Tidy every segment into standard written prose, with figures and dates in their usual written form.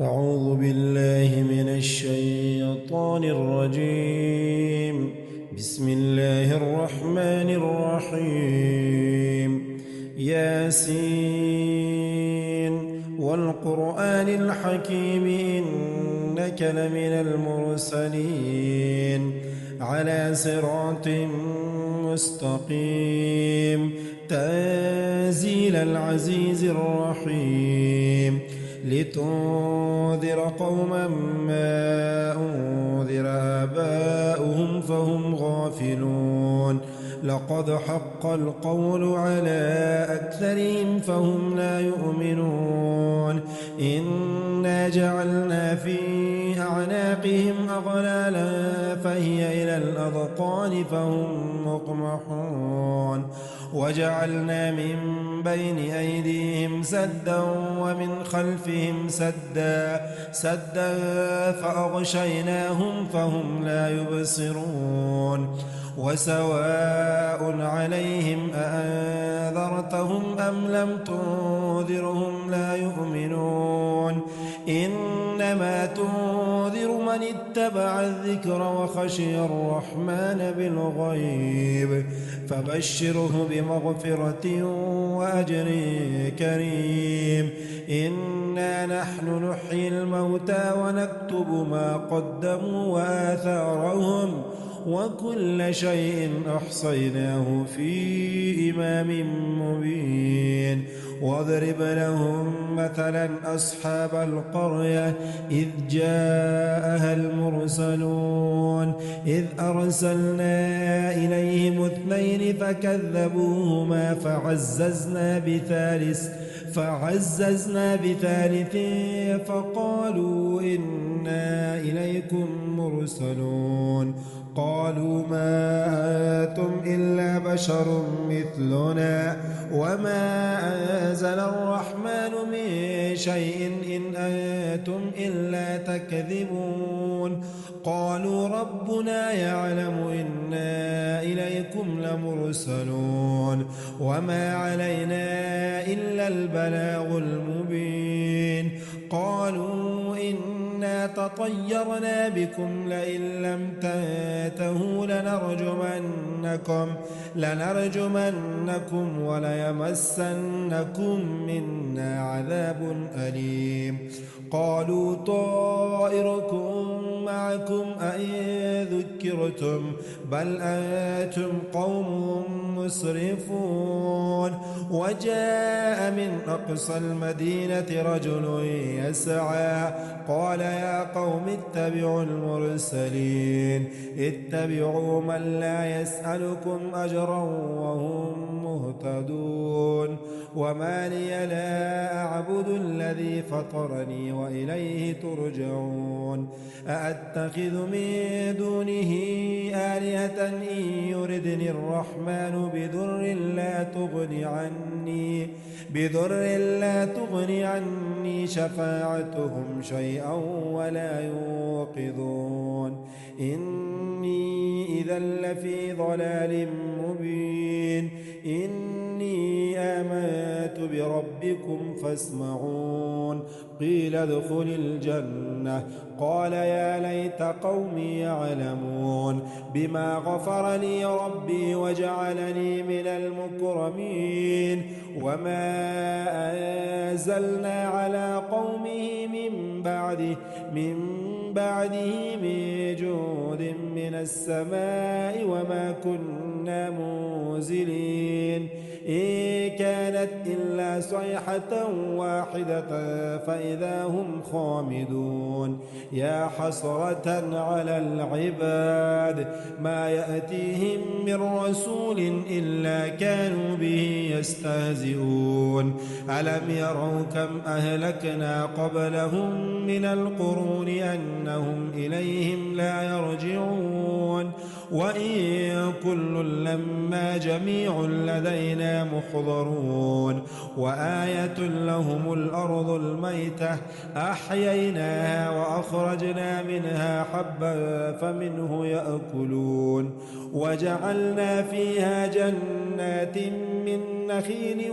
أعوذ بالله من الشيطان الرجيم. بسم الله الرحمن الرحيم. ياسين والقرآن الحكيم إنك لمن المرسلين على صراط مستقيم تنزيل العزيز الرحيم لتنذر قوما ما أنذر آباؤهم فهم غافلون لقد حق القول على أكثرهم فهم لا يؤمنون إنا جعلنا في أعناقهم أغلالا فهي إلى الأذقان فهم مقمحون وجعلنا من بين أيديهم سدا ومن خلفهم سدا فأغشيناهم فهم لا يبصرون وسواء عليهم أأنذرتهم أم لم تنذرهم لا يؤمنون إنما تنذر من اتبع الذكر وخشي الرحمن بالغيب فبشره بمغفرة وأجر كريم إنا نحن نحيي الموتى ونكتب ما قدموا وآثارهم وكل شيء أحصيناه في إمام مبين واضرب لهم مثلا أصحاب القرية إذ جاءها المرسلون إذ أرسلنا إليهم اثنين فكذبوهما فعززنا بثالث فقالوا إنا إليكم مرسلون قالوا ما أنتم إلا بشر مثلنا وما أنزل الرحمن من شيء إن أنتم إلا تكذبون قالوا ربنا يعلم إنا إليكم لمرسلون وما علينا إلا البلاغ المبين قالوا إنا تطيرنا بكم لئن لم تنتهوا لنرجمنكم وليمسنكم منا عذاب أليم قالوا طائركم معكم أئن ذكرتم بل أنتم قوم مسرفون وجاء من أقصى المدينة رجل يسعى قال يا قوم اتبعوا المرسلين اتبعوا من لا يسألكم أجرا وهم مهتدون وما لي لا أعبد الذي فطرني وإليه ترجعون أأتخذ من دونه آلهة إن يردني الرحمن بضر لا تغني عني شفاعتهم شيئا ولا يوقظون إني إذا لفي ضلال مبين إني آمنت بربكم فاسمعون قيل ادخل الجنة قال يا ليت قومي يعلمون بما غفر لي ربي وجعلني من المكرمين وما أنزلنا على قومه من بعده من جود من السماء وما كنا منزلين إن كانت إلا صيحة واحدة فإذا هم خامدون يا حسرة على العباد ما يأتيهم من رسول إلا كانوا به يستهزئون ألم يروا كم أهلكنا قبلهم من القرون أنهم إليهم لا يرجعون وإن كل لما جميع لدينا لدينا محضرون وآية لهم الأرض الميتة أحييناها وأخرجنا منها حبا فمنه يأكلون وجعلنا فيها جنات من نخيل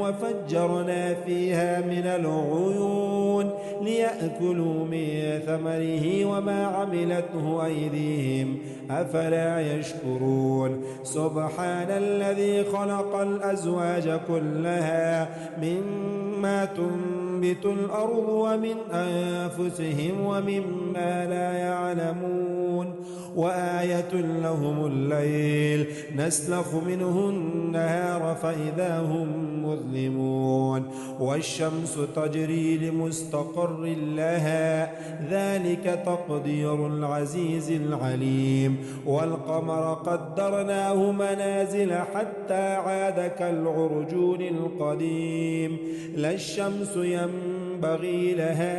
وفجرنا فيها من العيون ليأكلوا من ثمره وما عملته أيديهم أفلا يشكرون سبحان الذي خلق الأزواج كلها مما تنبت الأرض ومن أنفسهم ومما لا يعلمون وآية لهم الليل نسلخ منه النهار فإذا هم مظلمون والشمس تجري لمستقر لها ذلك تقدير العزيز العليم والقمر قدرناه منازل حتى عاد كالعرجون القديم لا الشمس ينبغي لها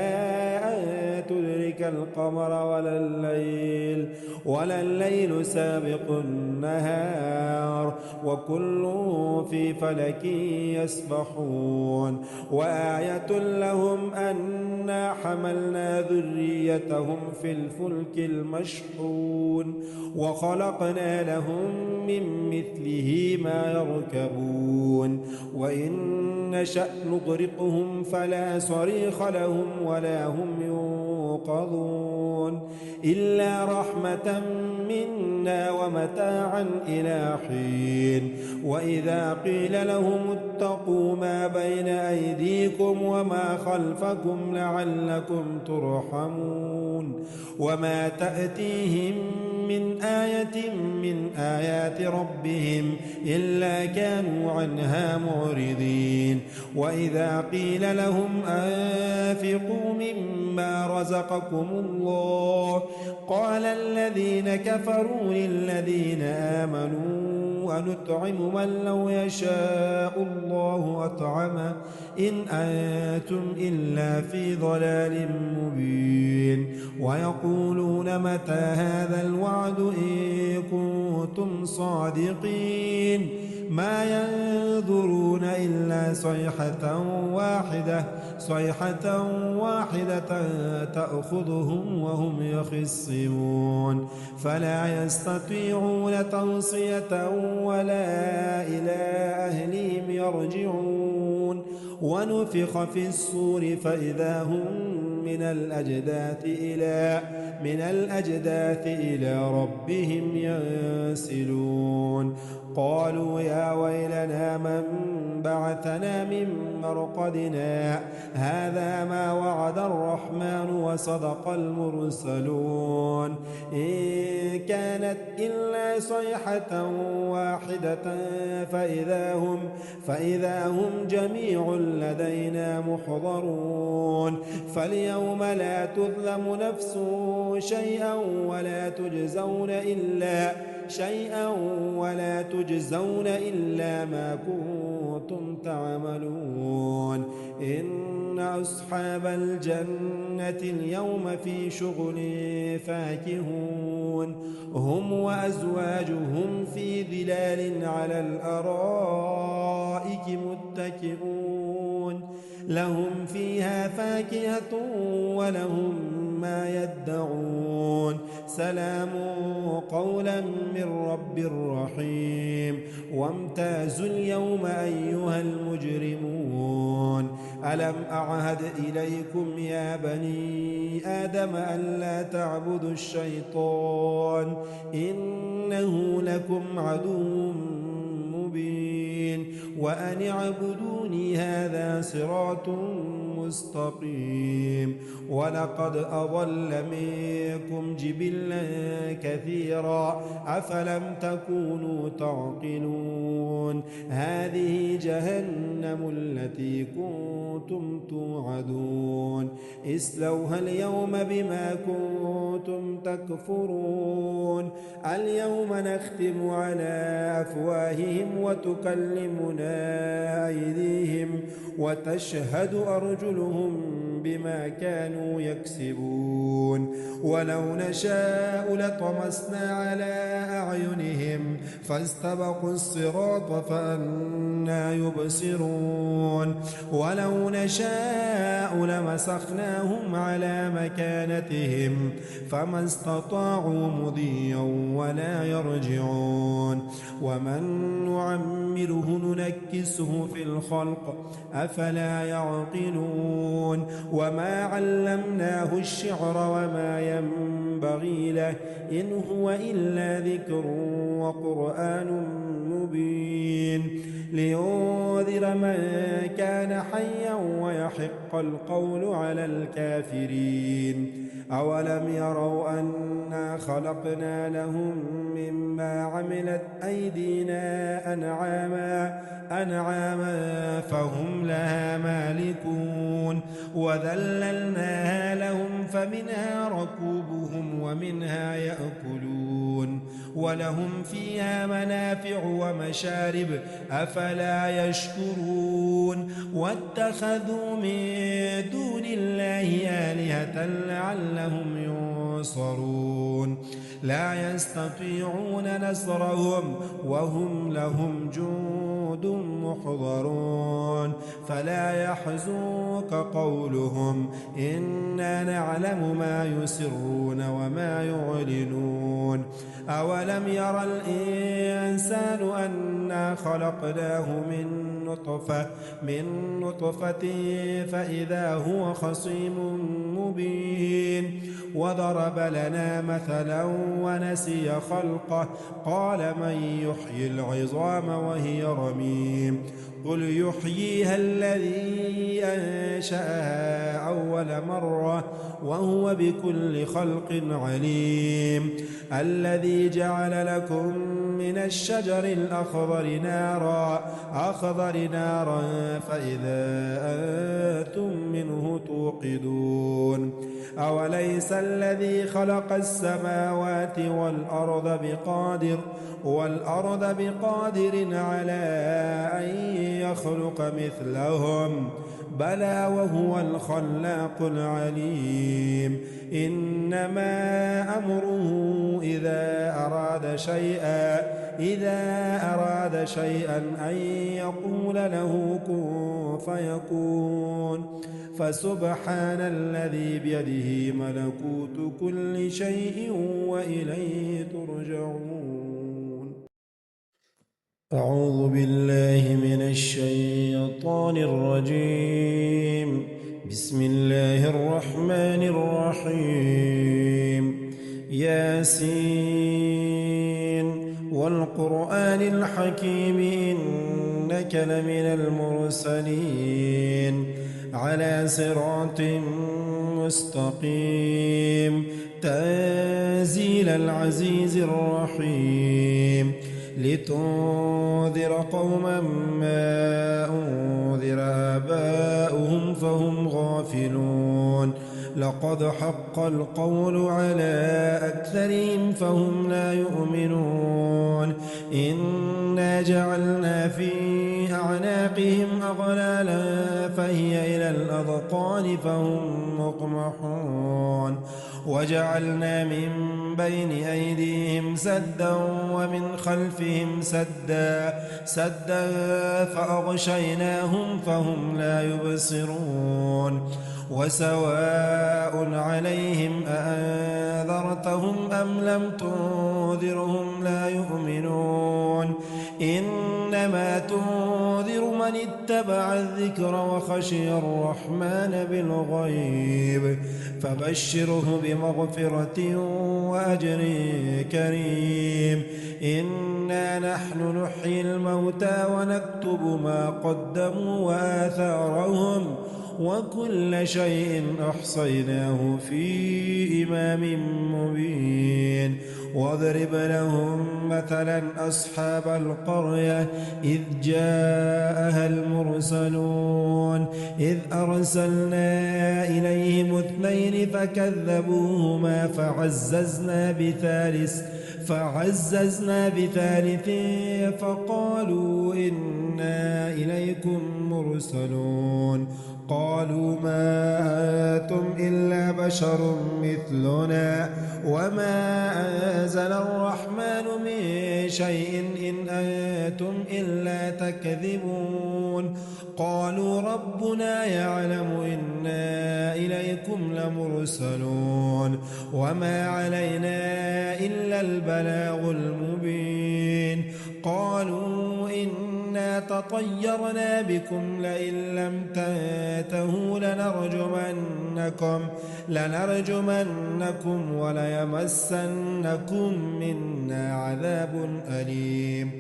أن تدرك القمر ولا الليل سابق النهار وكل في فلك يسبحون وآية لهم أنا حملنا ذريتهم في الفلك المشحون وخلقنا لهم من مثله ما يركبون وإن نشأ نغرقهم فلا صريخ لهم ولا هم ينقذون إلا رحمة منا ومتاعا إلى حين وإذا قيل لهم اتقوا ما بين أيديكم وما خلفكم لعلكم ترحمون وما تأتيهم من آية من آيات ربهم إلا كانوا عنها معرضين وإذا قيل لهم أنفقوا مما رزقكم الله قال الذين كفروا للذين آمنوا ونطعم من لو يشاء الله أطعمه إن أنتم إلا في ضلال مبين ويقولون متى هذا الوعد إن كنتم صادقين ما ينظرون إلا صيحة واحدة تأخذهم وهم يخصمون فلا يستطيعون توصية ولا إلى أهلهم يرجعون ونفخ في الصور فإذا هم من الأجداث إلى ربهم ينسلون قالوا يا ويلنا من بعثنا من مرقدنا هذا ما وعد الرحمن وصدق المرسلون إن كانت إلا صيحة واحدة فإذا هم جميع لدينا محضرون فاليوم لا تظلم نفس شيئا ولا تجزون إلا ما كنتم تعملون إن أصحاب الجنة اليوم في شغل فاكهون هم وأزواجهم في ظلال على الأرائك متكئون لهم فيها فاكهة ولهم ما يدعون سلام قولا من رب رحيم وامتازوا اليوم أيها المجرمون ألم أعهد إليكم يا بني آدم ألا تعبدوا الشيطان إنه لكم عدو مبين وأن اعبدوني هذا صراط مستقيم ولقد أضل منكم جبلا كثيرا أفلم تكونوا تعقلون هذه جهنم التي كنتم توعدون اصلوها اليوم بما كنتم تكفرون اليوم نختم على أفواههم وتكلمنا أيديهم وتشهد أرجلهم بما كانوا يكسبون ولو نشاء لطمسنا على أعينهم فاستبقوا الصراط فأنى يبصرون ولو نشاء لمسخناهم على مكانتهم فما استطاعوا مضيا ولا يرجعون ومن نعمره ننكسه في الخلق أفلا يعقلون وما علمناه الشعر وما ينبغي له إن هو إلا ذكر وقرآن مبين لينذر من كان حيا ويحق القول على الكافرين أولم يروا أنا خلقنا لهم مما عملت أيدينا أنعاما فهم لها مالكون وذللناها لهم فمنها ركوبهم ومنها يأكلون ولهم فيها منافع ومشارب أفلا يشكرون واتخذوا من دون الله آلهة لعلهم ينصرون لا يستطيعون نصرهم وهم لهم جند محضرون فلا يحزنك قولهم إنا نعلم ما يسرون وما يعلنون أولم يرى الإنسان أنا خلقناه من نطفة فإذا هو خصيم مبين وضرب لنا مثلا ونسي خلقه قال من يحيي العظام وهي رميم قل يحييها الذي أنشأها أول مرة وهو بكل خلق عليم الذي جعل لكم من الشجر الأخضر نارا فإذا أنتم منه توقدون أوليس الذي خلق السماوات والأرض بقادر على أن يخلق مثلهم بلى وهو الخلاق العليم إنما أمره إذا أراد شيئا أن يقول له كن فيكون فسبحان الذي بيده ملكوت كل شيء وإليه ترجعون أعوذ بالله من الشيطان الرجيم بسم الله الرحمن الرحيم ياسين والقرآن الحكيم إنك لمن المرسلين على صراط مستقيم تنزيل العزيز الرحيم لتنذر قوما ما أنذر آباؤهم فهم غافلون لقد حق القول على أكثرهم فهم لا يؤمنون إنا جعلنا في أعناقهم أغلالا فهي إلى الأذقان فهم مقمحون وجعلنا من بين أيديهم سدا ومن خلفهم سدا فأغشيناهم فهم لا يبصرون وسواء عليهم أأنذرتهم أم لم تنذرهم لا يؤمنون إنما تنذر من اتبع الذكر وخشي الرحمن بالغيب فبشره بمغفرة وأجر كريم إنا نحن نحيي الموتى ونكتب ما قدموا وآثارهم وكل شيء أحصيناه في إمام مبين واضرب لهم مثلا أصحاب القرية إذ جاءها المرسلون إذ أرسلنا إليهم 2 فكذبوهما فعززنا بثالث فقالوا إنا إليكم مرسلون قالوا ما أنتم إلا بشر مثلنا وما أنزل الرحمن من شيء إن أنتم إلا تكذبون قالوا ربنا يعلم إنا إليكم لمرسلون وما علينا إلا البلاغ المبين قالوا إنا تطيرنا بكم لئن لم تنتهوا لنرجمنكم وليمسنكم منا عذاب أليم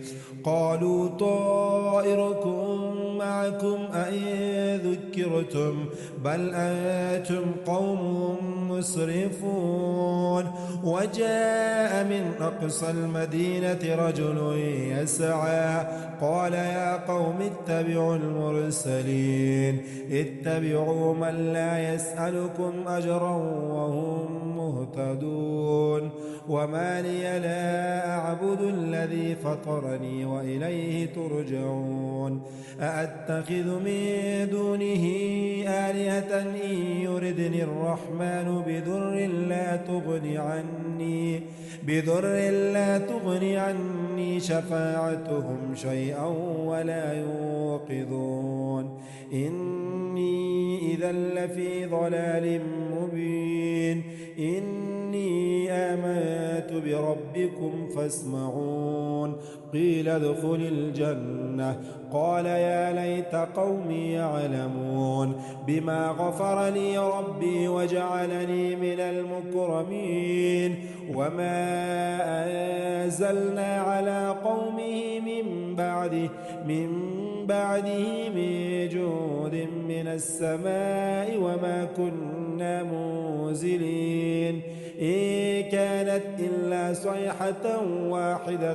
قالوا طائركم معكم أئن ذكرتم بل أنتم قوم مسرفون وجاء من أقصى المدينة رجل يسعى قال يا قوم اتبعوا المرسلين اتبعوا من لا يسألكم أجرا وهم مهتدون وما لي لا أعبد الذي فطرني وإليه ترجعون أأتخذ من دونه آلهة إن يردني الرحمن بضر لا تغني عني شفاعتهم شيئا ولا يوقظون إني إذا لفي ضلال مبين إني آمنت بربكم فاسمعون قيل ادخل الجنة قال يا ليت قومي يعلمون بما غفر لي ربي وجعلني من المكرمين وما أنزلنا على قومه من بعده من جود من السماء وما كنا منزلين إن كانت إلا صيحة واحدة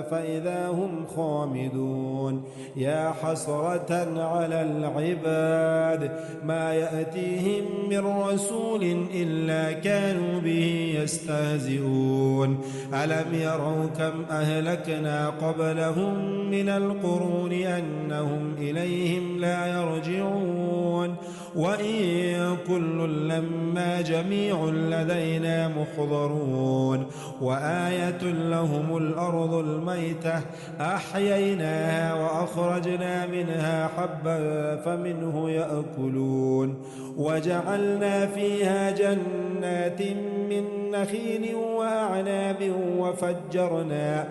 فإذا هم خامدون يا حسرة على العباد ما يأتيهم من رسول إلا كانوا به يستهزئون ألم يروا كم أهلكنا قبلهم من القرون أنهم إليهم لا يرجعون وإن كل لما جميع لدينا محضرون وآية لهم الأرض الميتة أحييناها وأخرجنا منها حبا فمنه يأكلون وجعلنا فيها جنات من نخيل وأعناب وفجرنا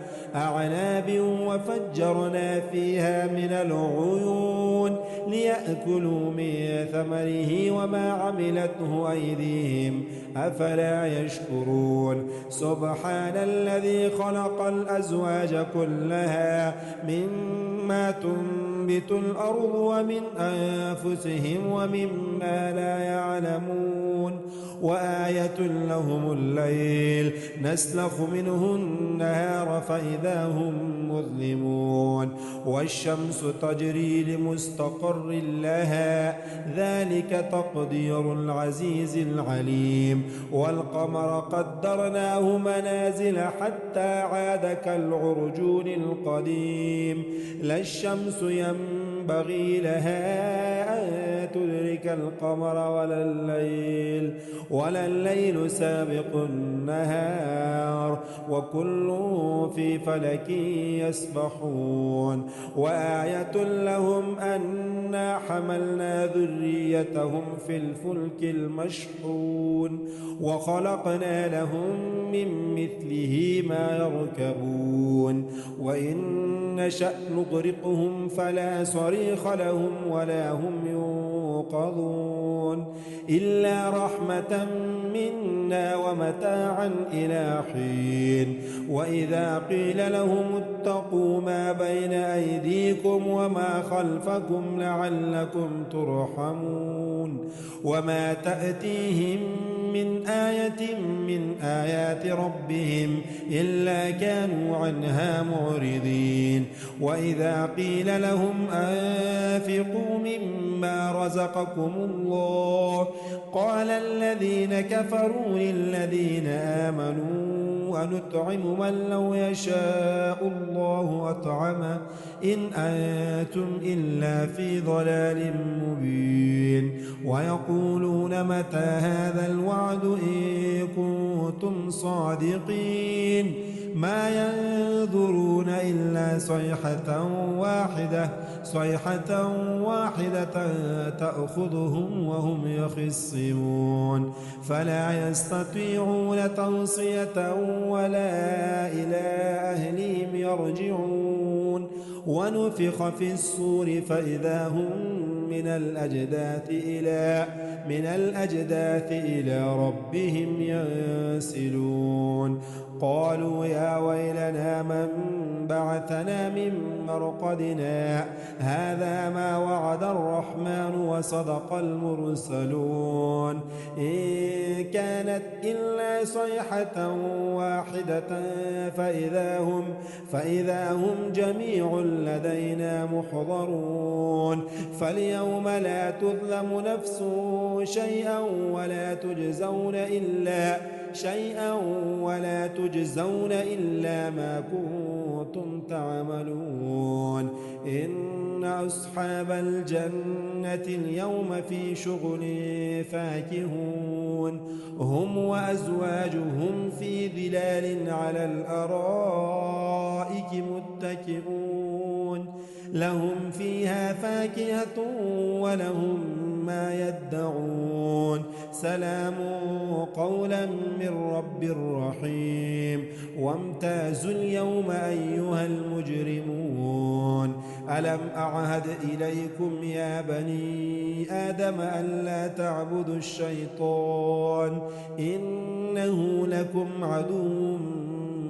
فيها من العيون ليأكلوا من ثمره وما عملته أيديهم أفلا يشكرون سبحان الذي خلق الأزواج كلها مما تنبت الأرض ومن أنفسهم ومما لا يعلمون وآية لهم الليل نسلخ منه النهار فإذا هم مظلمون والشمس تجري لمستقر لها ذلك تقدير العزيز العليم والقمر قدرناه منازل حتى عاد كالعرجون القديم لا الشمس ينبغي لها أن تدرك القمر ولا الليل سابق النهار وكل في فلك يسبحون وآية لهم أنا حملنا ذريتهم في الفلك المشحون وخلقنا لهم من مثله ما يركبون وإن نشأ نغرقهم فلا صريخ لهم ولا هم ينقذون إلا رحمة منا ومتاعا إلى حين وإذا قيل لهم اتقوا ما بين أيديكم وما خلفكم لعلكم ترحمون وما تأتيهم من آية من آيات ربهم إلا كانوا عنها معرضين وإذا قيل لهم أنفقوا مما رزقكم الله قال الذين كفروا للذين آمنوا ونطعم من لو يشاء الله أطعمه إن أنتم إلا في ضلال مبين ويقولون متى هذا الوعد إن كنتم صادقين ما ينظرون إلا صيحة واحدة تأخذهم وهم يخصمون فلا يستطيعون توصية ولا إلى أهلهم يرجعون ونفخ في الصور فإذا هم من الأجداث إلى ربهم ينسلون قالوا يا ويلنا من بعثنا من مرقدنا هذا ما وعد الرحمن وصدق المرسلون إن كانت إلا صيحة واحدة فإذا هم جميع لدينا محضرون فاليوم لا تظلم نفس شيئا ولا تجزون إلا ما كنتم تعملون إن أصحاب الجنة اليوم في شغل فاكهون هم وأزواجهم في ظلال على الأرائك متكئون لهم فيها فاكهة ولهم ما يدعون سلام قولا من رب رحيم وامتازوا اليوم أيها المجرمون ألم أعهد إليكم يا بني آدم ألا تعبدوا الشيطان إنه لكم عدو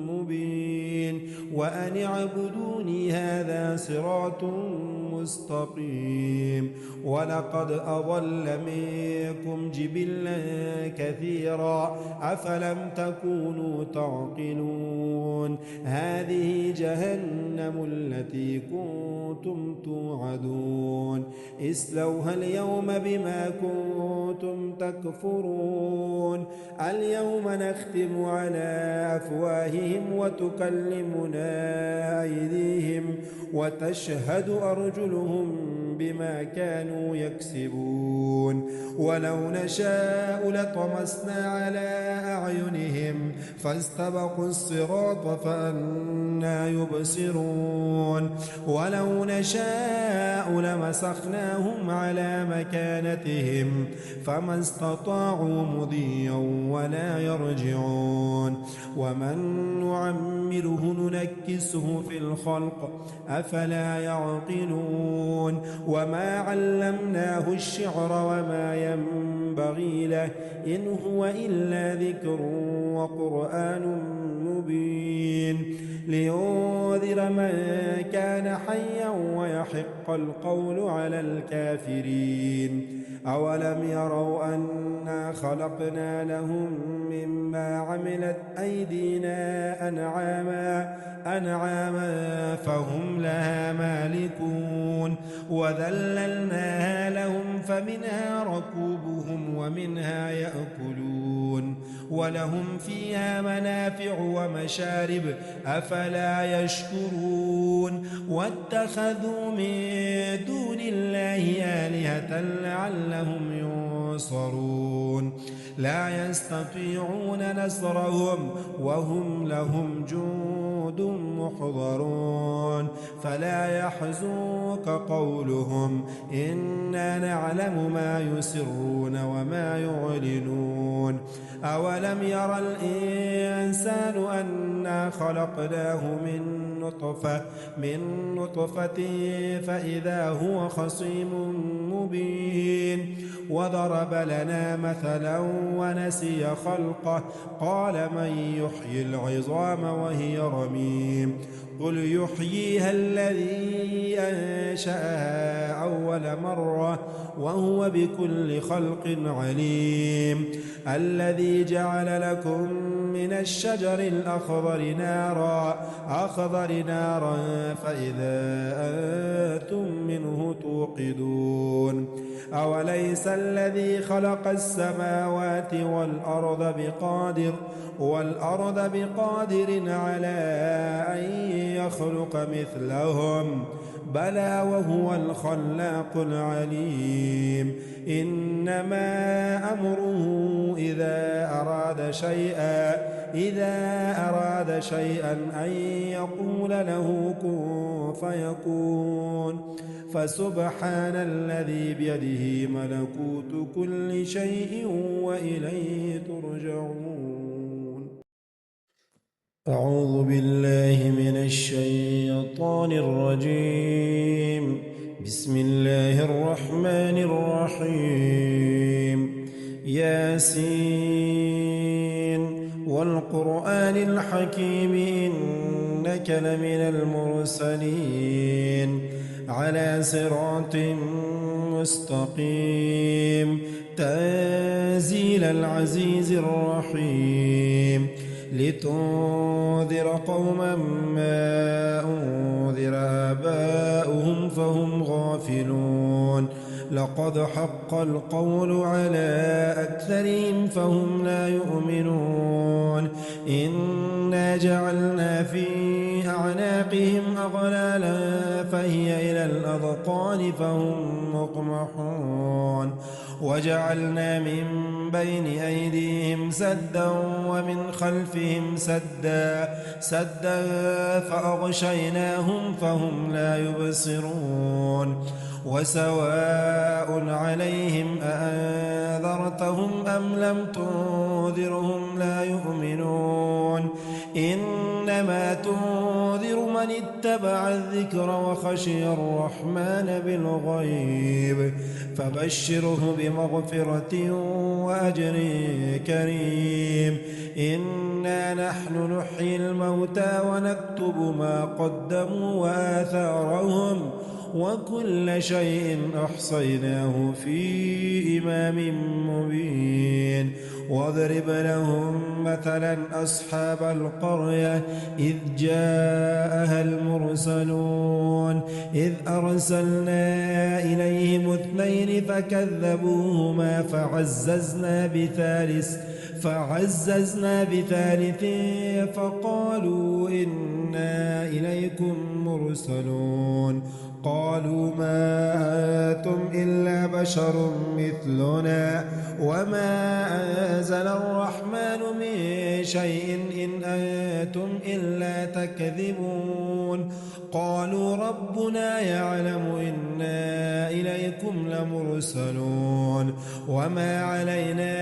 مبين وأن اعبدوني هذا صراط مستقيم ولقد أضل منكم جبلا كثيرا أفلم تكونوا تعقلون هذه جهنم التي كنتم توعدون اصلوها اليوم بما كنتم تكفرون اليوم نختم على أفواههم وتكلمنا أيديهم وتشهد أرجلهم بما كانوا يكسبون ولو نشاء لطمسنا على أعينهم فاستبقوا الصراط فأنى يبصرون ولو نشاء لمسخناهم على مكانتهم فما استطاعوا مضيا ولا يرجعون ومن نعمره ننكسه في الخلق أفلا يعقلون وما علمناه الشعر وما ينبغي له إن هو إلا ذكر وقرآن مبين لينذر من كان حيا ويحق القول على الكافرين أولم يروا أنا خلقنا لهم مما عملت أيدينا أنعاما فهم لها مالكون وذللناها لهم فمنها ركوبهم ومنها يأكلون ولهم فيها منافع ومشارب أفلا يشكرون واتخذوا من دون الله آلهة لعلهم ينصرون لا يستطيعون نصرهم وهم لهم جند محضرون فلا يحزنك قولهم إنا نعلم ما يسرون وما يعلنون أولم يرى الإنسان أنا خلقناه من نطفة فإذا هو خصيم مبين وضرب لنا مثلا ونسي خلقه قال من يحيي العظام وهي رميم قل يحييها الذي أنشأها أول مرة وهو بكل خلق عليم الذي جعل لكم من الشجر الأخضر أخضر نارا فإذا أنتم منه توقدون أوليس الذي خلق السماوات والأرض بقادر على أن يخلق مثلهم بلى وهو الخلاق العليم إنما أمره إذا أراد شيئا أن يقول له كن فيكون فسبحان الذي بيده ملكوت كل شيء وإليه ترجعون أعوذ بالله من الشيطان الرجيم بسم الله الرحمن الرحيم ياسين والقرآن الحكيم إنك لمن المرسلين على صراط مستقيم تنزيل العزيز الرحيم لتنذر قوما ما أنذر آباؤهم فهم غافلون لقد حق القول على أكثرهم فهم لا يؤمنون إنا جعلنا في أعناقهم أغلالا فهي إلى الأذقان فهم مقمحون وجعلنا من بين أيديهم سدا ومن خلفهم سدا فأغشيناهم فهم لا يبصرون وسواء عليهم أأنذرتهم أم لم تنذرهم لا يؤمنون إنما تنذر من اتبع الذكر وخشي الرحمن بالغيب فبشره بمغفرة وأجر كريم إنا نحن نحيي الموتى ونكتب ما قدموا وآثارهم وكل شيء أحصيناه في إمام مبين واضرب لهم مثلا أصحاب القرية إذ جاءها المرسلون إذ أرسلنا إليهم 2 فكذبوهما فعززنا بثالث فقالوا إنا إليكم مرسلون قالوا ما أنتم إلا بشر مثلنا وما أنزل الرحمن من شيء إن أنتم إلا تكذبون قالوا ربنا يعلم إنا إليكم لمرسلون وما علينا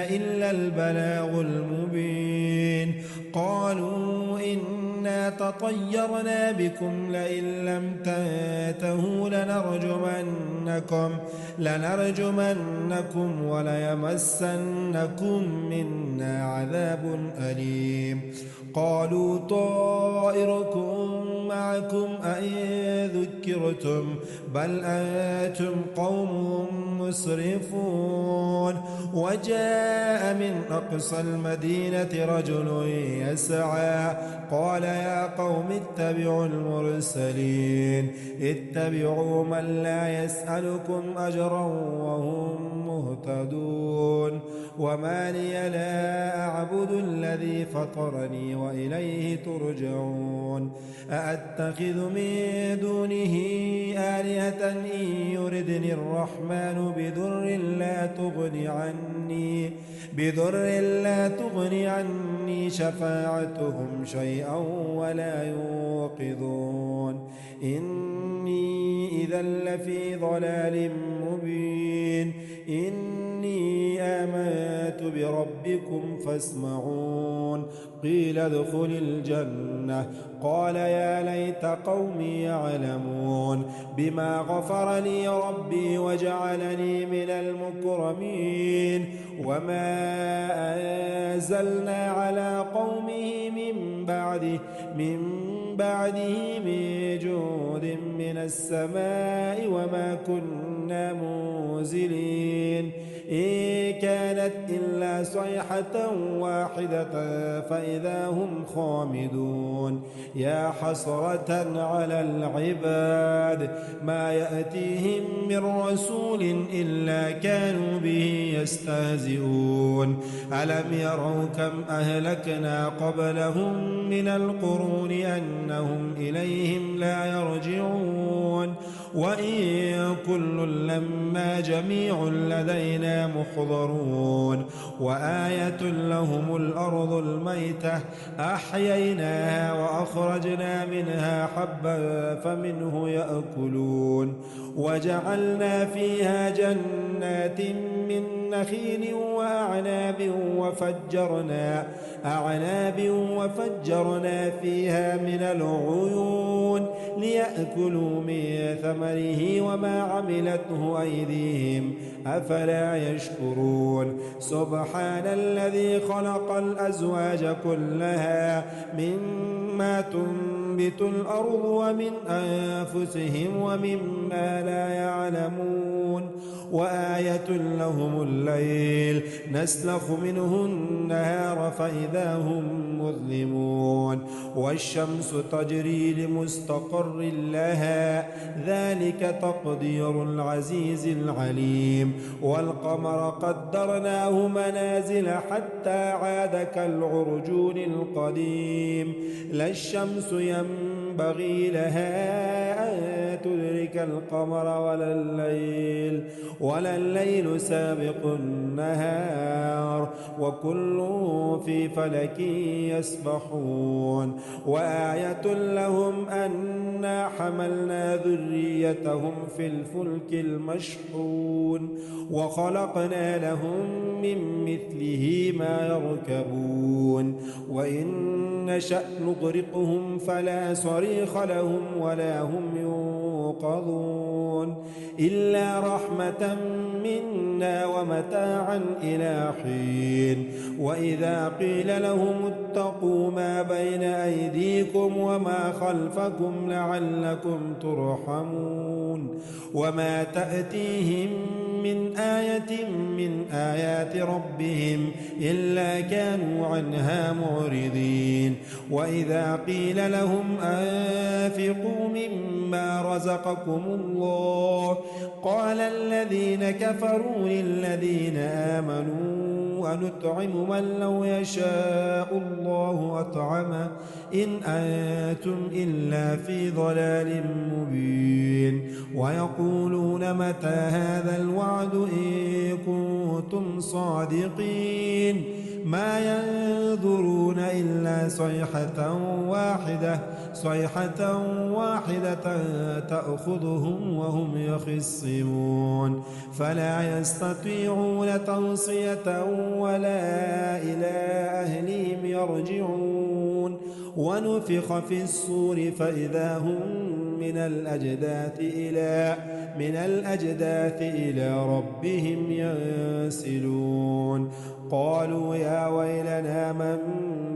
إلا البلاغ المبين قالوا إنا تطيرنا بكم لئن لم تنتهوا لنرجمنكم وليمسنكم منا عذاب أليم قالوا طائركم معكم أئن ذكرتم بل أنتم قوم مسرفون وجاء من أقصى المدينة رجل يسعى قال يا قوم اتبعوا المرسلين اتبعوا من لا يسألكم أجرا وهم مهتدون وما لي لا أعبد الذي فطرني وإليه ترجعون أأتخذ من دونه آلهة إن يردني الرحمن بضر لا تغني عني شفاعتهم شيئا ولا يوقظون إني إذا لفي ضلال مبين إني آمنت بربكم فاسمعون قيل ادخل الجنة قال يا ليت قومي يعلمون بما غفر لي ربي وجعلني من المكرمين وما أنزلنا على قومه من بعده من جود من السماء وما كنا منزلين المرسلين إن كانت إلا صيحة واحدة فإذا هم خامدون يا حسرة على العباد ما يأتيهم من رسول إلا كانوا به يستهزئون ألم يروا كم أهلكنا قبلهم من القرون أنهم إليهم لا يرجعون وإن كل لما جميع لدينا محضرون وآية لهم الأرض الميتة أحييناها وأخرجنا منها حبا فمنه يأكلون وجعلنا فيها جنات من نخيل وأعناب وفجرنا فيها من العيون ليأكلوا من ثمره وما عملته أيديهم أفلا يشكرون سبحان الذي خلق الأزواج كلها مما تنبت الأرض ومن أنفسهم ومما لا يعلمون وآية لهم الليل نسلخ منه النهار فإذا هم مظلمون والشمس تجري لمستقر لها ذلك تقدير العزيز العليم والقمر قدرناه منازل حتى عاد كالعرجون القديم لا الشمس ينبغي لها أن تدرك القمر ولا الليل سابق النهار وكل في فلك يسبحون وآية لهم أنا حملنا ذريتهم في الفلك المشحون وخلقنا لهم من مثله ما يركبون وإن نشأ نغرقهم فلا صريخ لهم ولا هم ينقذون إلا رحمة منا ومتاعا إلى حين وإذا قيل لهم اتقوا ما بين أيديكم وما خلفكم لعلكم ترحمون وما تأتيهم من آية من آيات ربهم إلا كانوا عنها معرضين وإذا قيل لهم أنفقوا مما رزقكم الله قال الذين كفروا للذين آمنوا ونطعم من لو يشاء الله أطعمه إن أنتم إلا في ضلال مبين ويقولون متى هذا الوعد إن كنتم صادقين ما ينظرون إلا صيحة واحدة تأخذهم وهم يخصمون فلا يستطيعون توصية ولا إلى أهلهم يرجعون ونفخ في الصور فإذا هم من الأجداث إلى ربهم ينسلون قالوا يا ويلنا من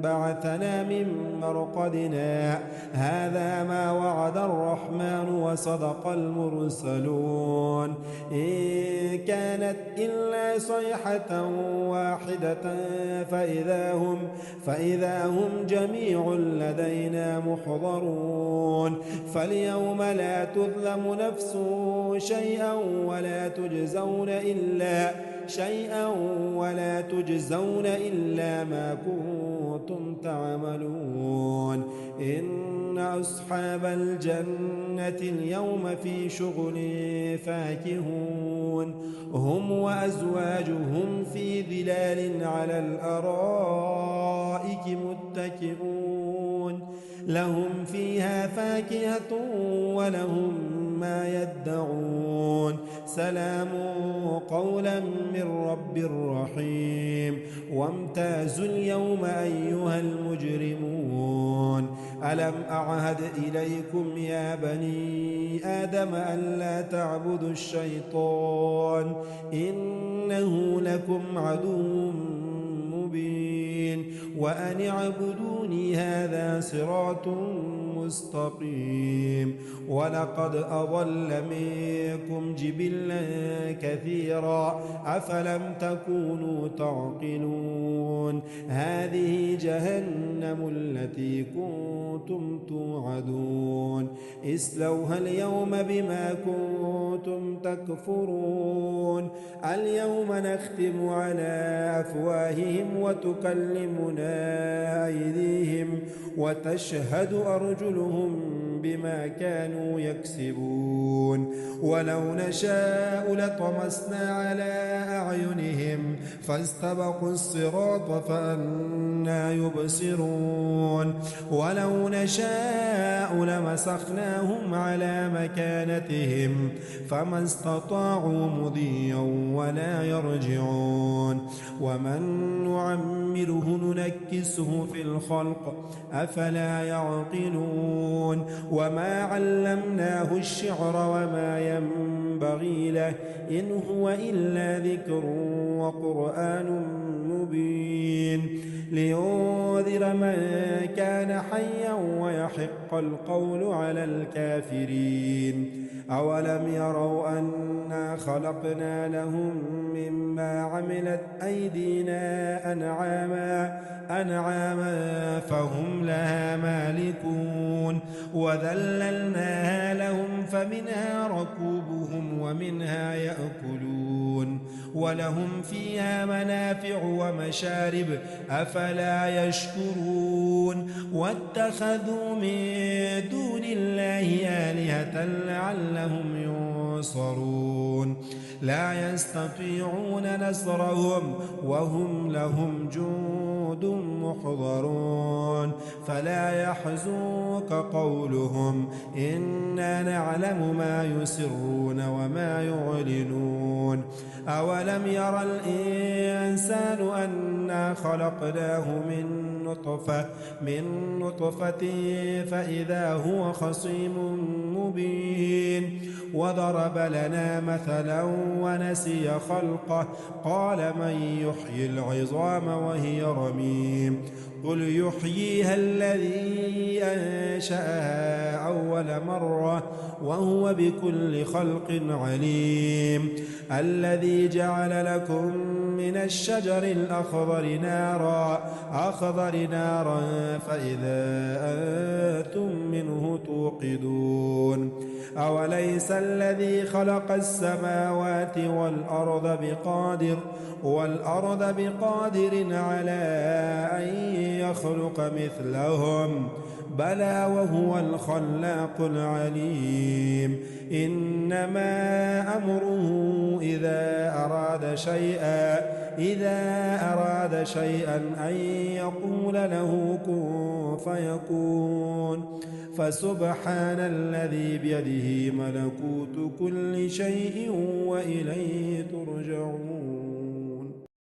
بعثنا من مرقدنا هذا ما وعد الرحمن وصدق المرسلون إن كانت إلا صيحة واحدة فإذا هم جميع لدينا محضرون فاليوم لا تظلم نفس شيئا ولا تجزون إلا ما كنتم تعملون إن أصحاب الجنة اليوم في شغل فاكهون هم وأزواجهم في ظلال على الأرائك متكئون لهم فيها فاكهة ولهم ما يدعون سلام قولا من رب رحيم وامتازوا اليوم أيها المجرمون ألم أعهد إليكم يا بني آدم ألا تعبدوا الشيطان إنه لكم عدو مبين وأن اعبدوني هذا صراط مستقيم ولقد أضل منكم جبلا كثيرا أفلم تكونوا تعقلون هذه جهنم التي كنتم توعدون اصلوها اليوم بما كنتم تكفرون اليوم نختم على أفواههم وتكلمنا أيديهم وتشهد أرجلهم بما كانوا يكسبون ولو نشاء لطمسنا على أعينهم فاستبقوا الصراط فأنى يبصرون ولو نشاء لمسخناهم على مكانتهم فما استطاعوا مضيا ولا يرجعون ومن نعمره ننكسه في الخلق أفلا يعقلون وما علمناه الشعر وما ينبغي له إن هو إلا ذكر وقرآن مبين لينذر من كان حيا ويحق القول على الكافرين أولم يروا أنا خلقنا لهم مما عملت أيدينا أنعاما فهم لها مالكون وذللناها لهم فمنها ركوبهم ومنها يأكلون ولهم فيها منافع ومشارب أفلا يشكرون واتخذوا من دون الله آلهة لعلهم ينصرون لا يستطيعون نصرهم وهم لهم جند محضرون فلا يحزنك قولهم إنا نعلم ما يسرون وما يعلنون أولم يرى الإنسان أنا خلقناه من نطفة فإذا هو خصيم مبين وضرب لنا مثلا ونسي خلقه قال من يحيي العظام وهي رميم قل يحييها الذي أنشأها أول مرة وهو بكل خلق عليم الذي جعل لكم من الشجر الأخضر نارا فإذا أنتم منه توقدون أوليس الذي خلق السماوات والأرض بقادر على أن يخلق مثلهم بلى وهو الخلاق العليم إنما أمره إذا أراد شيئا أن يقول له كن فيكون فسبحان الذي بيده ملكوت كل شيء وإليه ترجعون.